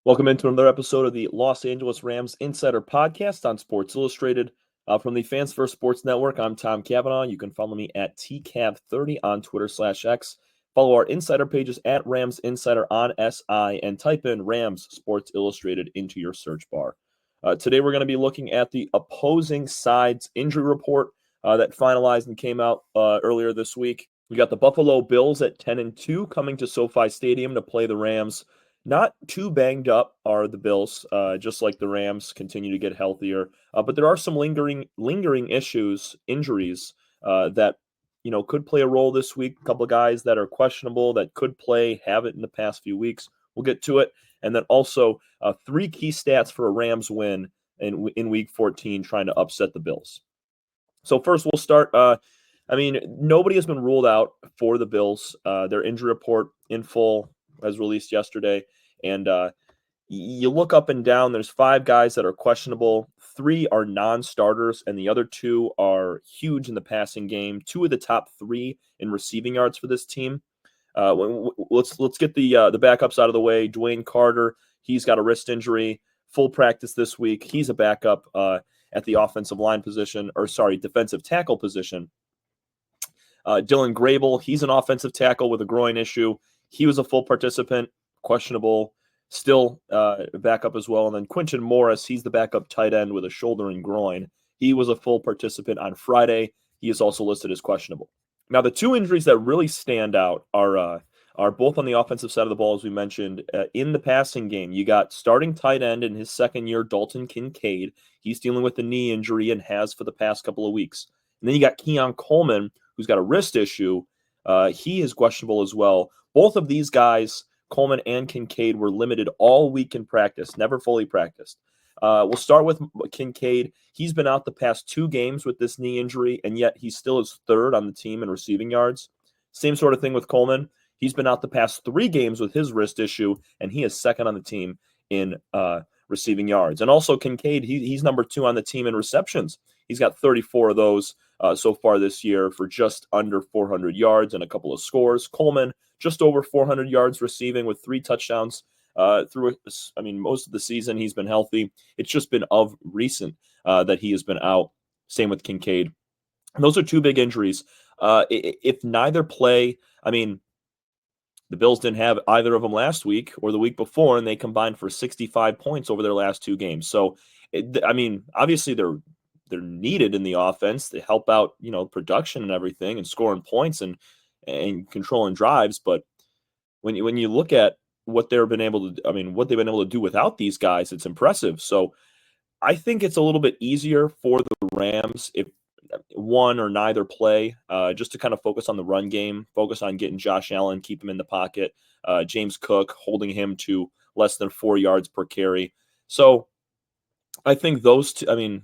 Welcome into another episode of the Los Angeles Rams Insider Podcast on Sports Illustrated. From the Fans First Sports Network, I'm Tom Cavanaugh. You can follow me at TCAV30 on Twitter/X. Follow our insider pages at Rams Insider on SI and type in Rams Sports Illustrated into your search bar. Today we're going to be looking at the opposing side's injury report that finalized and came out earlier this week. We got the Buffalo Bills at 10-2 coming to SoFi Stadium to play the Rams. Not too banged up are the Bills, just like the Rams continue to get healthier. But there are some lingering issues, injuries that could play a role this week. A couple of guys that are questionable that could play, have it in the past few weeks. We'll get to it, and then also three key stats for a Rams win in Week 14, trying to upset the Bills. So first, we'll start. Nobody has been ruled out for the Bills. Their injury report in full was released yesterday. And you look up and down, there's 5 guys that are questionable. 3 are non-starters, and the other 2 are huge in the passing game. 2 of the top 3 in receiving yards for this team. Let's get the backups out of the way. Dwayne Carter, he's got a wrist injury. Full practice this week. He's a backup at the defensive tackle position. Dylan Grable, he's an offensive tackle with a groin issue. He was a full participant, questionable, still backup as well. And then Quinton Morris, he's the backup tight end with a shoulder and groin. He was a full participant on Friday. He is also listed as questionable. Now, the 2 injuries that really stand out are both on the offensive side of the ball, as we mentioned. In the passing game, you got starting tight end in his second year, Dalton Kincaid. He's dealing with a knee injury and has for the past couple of weeks. And then you got Keon Coleman, who's got a wrist issue. He is questionable as well. Both of these guys, Coleman and Kincaid, were limited all week in practice, never fully practiced. We'll start with Kincaid. He's been out the past 2 games with this knee injury, and yet he still is 3rd on the team in receiving yards. Same sort of thing with Coleman. He's been out the past 3 games with his wrist issue, and he is 2nd on the team in receiving yards. And also Kincaid, he's number 2 on the team in receptions. He's got 34 of those so far this year for just under 400 yards and a couple of scores. Coleman, just over 400 yards receiving with 3 touchdowns most of the season he's been healthy. It's just been of recent that he has been out. Same with Kincaid. And those are 2 big injuries. If neither play, the Bills didn't have either of them last week or the week before, and they combined for 65 points over their last 2 games. So, obviously they're needed in the offense to help out, production and everything and scoring points and controlling drives. But when you look at what they've been able to do without these guys, it's impressive. So I think it's a little bit easier for the Rams if one or neither play, just to kind of focus on the run game, focus on getting Josh Allen, keep him in the pocket, James Cook holding him to less than 4 yards per carry. So I think those 2,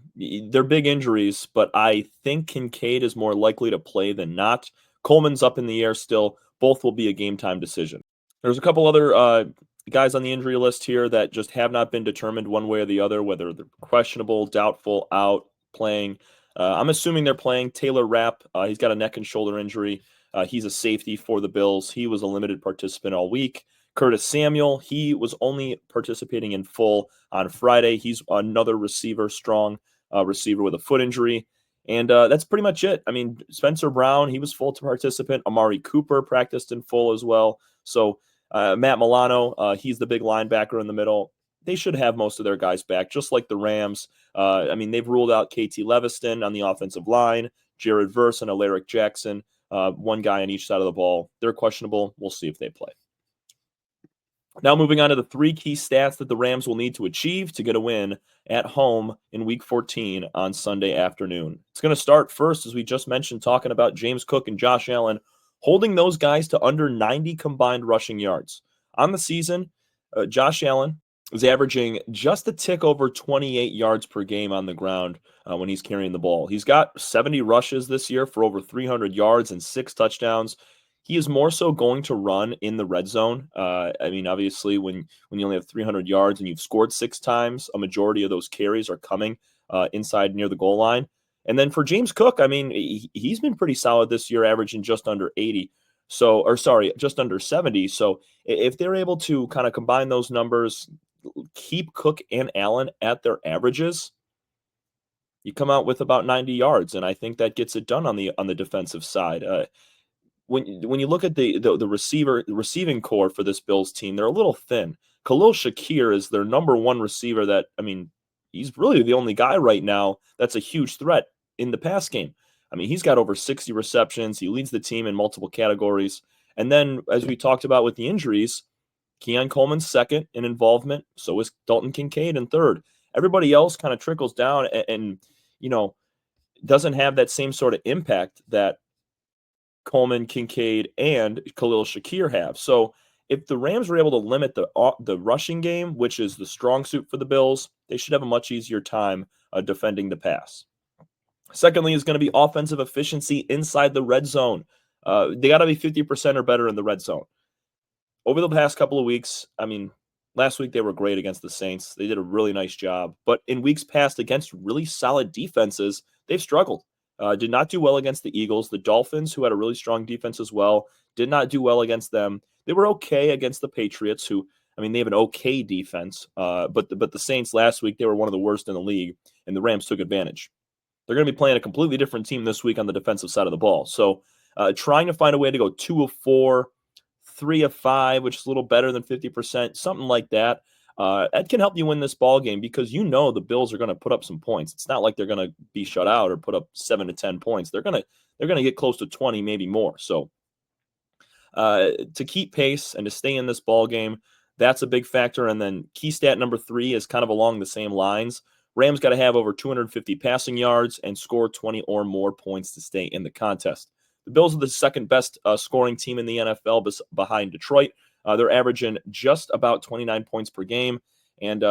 they're big injuries, but I think Kincaid is more likely to play than not. Coleman's up in the air still. Both will be a game-time decision. There's a couple other guys on the injury list here that just have not been determined one way or the other, whether they're questionable, doubtful, out, playing. I'm assuming they're playing. Taylor Rapp, he's got a neck and shoulder injury. He's a safety for the Bills. He was a limited participant all week. Curtis Samuel, he was only participating in full on Friday. He's another strong receiver with a foot injury. And that's pretty much it. Spencer Brown, he was full to participant. Amari Cooper practiced in full as well. So Matt Milano, he's the big linebacker in the middle. They should have most of their guys back, just like the Rams. They've ruled out KT Leviston on the offensive line, Jared Verse and Alaric Jackson, one guy on each side of the ball. They're questionable. We'll see if they play. Now moving on to the 3 key stats that the Rams will need to achieve to get a win at home in Week 14 on Sunday afternoon. It's going to start first, as we just mentioned, talking about James Cook and Josh Allen, holding those guys to under 90 combined rushing yards. On the season, Josh Allen is averaging just a tick over 28 yards per game on the ground when he's carrying the ball. He's got 70 rushes this year for over 300 yards and 6 touchdowns. He is more so going to run in the red zone. Obviously, when you only have 300 yards and you've scored 6 times, a majority of those carries are coming inside near the goal line. And then for James Cook, he's been pretty solid this year, averaging just under 80. Just under 70. So if they're able to kind of combine those numbers, keep Cook and Allen at their averages, you come out with about 90 yards, and I think that gets it done on the defensive side. When you look at the receiving core for this Bills team, they're a little thin. Khalil Shakir is their number one receiver. He's really the only guy right now that's a huge threat in the pass game. I mean, he's got over 60 receptions. He leads the team in multiple categories. And then, as we talked about with the injuries, Keon Coleman's second in involvement. So is Dalton Kincaid in third. Everybody else kind of trickles down and doesn't have that same sort of impact that Coleman, Kincaid, and Khalil Shakir have. So if the Rams were able to limit the rushing game, which is the strong suit for the Bills, they should have a much easier time defending the pass. Secondly is going to be offensive efficiency inside the red zone. They got to be 50% or better in the red zone. Over the past couple of weeks, last week they were great against the Saints. They did a really nice job. But in weeks past against really solid defenses, they've struggled. Did not do well against the Eagles. The Dolphins, who had a really strong defense as well, did not do well against them. They were okay against the Patriots, who, they have an okay defense. But the Saints last week, they were one of the worst in the league, and the Rams took advantage. They're going to be playing a completely different team this week on the defensive side of the ball. So trying to find a way to go 2 of 4, 3 of 5, which is a little better than 50%, something like that. That can help you win this ball game because the Bills are going to put up some points. It's not like they're going to be shut out or put up 7 to 10 points. They're going to get close to 20, maybe more. So to keep pace and to stay in this ball game, that's a big factor. And then key stat number 3 is kind of along the same lines. Rams got to have over 250 passing yards and score 20 or more points to stay in the contest. The Bills are the second best scoring team in the NFL behind Detroit. They're averaging just about 29 points per game, and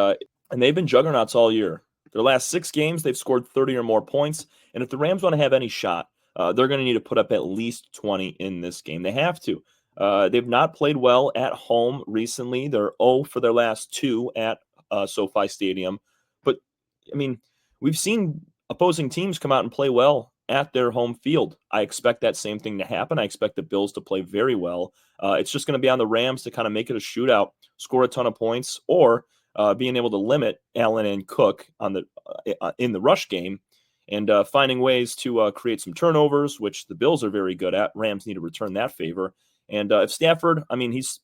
they've been juggernauts all year. Their last 6 games, they've scored 30 or more points, and if the Rams want to have any shot, they're going to need to put up at least 20 in this game. They have to. They've not played well at home recently. They're 0 for their last 2 at SoFi Stadium. But, we've seen opposing teams come out and play well at their home field. I expect that same thing to happen. I expect the Bills to play very well. It's just going to be on the Rams to kind of make it a shootout, score a ton of points, or being able to limit Allen and Cook in the rush game and finding ways to create some turnovers, which the Bills are very good at. Rams need to return that favor. And if Stafford, he's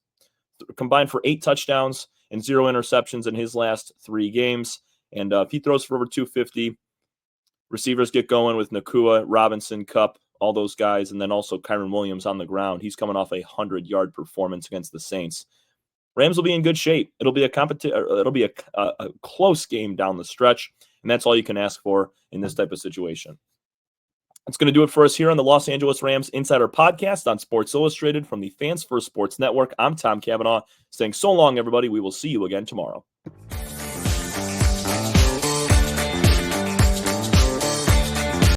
combined for 8 touchdowns and 0 interceptions in his last 3 games. And if he throws for over 250, receivers get going with Nakua, Robinson, Kupp, all those guys, and then also Kyren Williams on the ground. He's coming off a 100-yard performance against the Saints. Rams will be in good shape. It'll be a close game down the stretch, and that's all you can ask for in this type of situation. That's going to do it for us here on the Los Angeles Rams Insider Podcast on Sports Illustrated from the Fans First Sports Network. I'm Tom Cavanaugh saying so long, everybody. We will see you again tomorrow.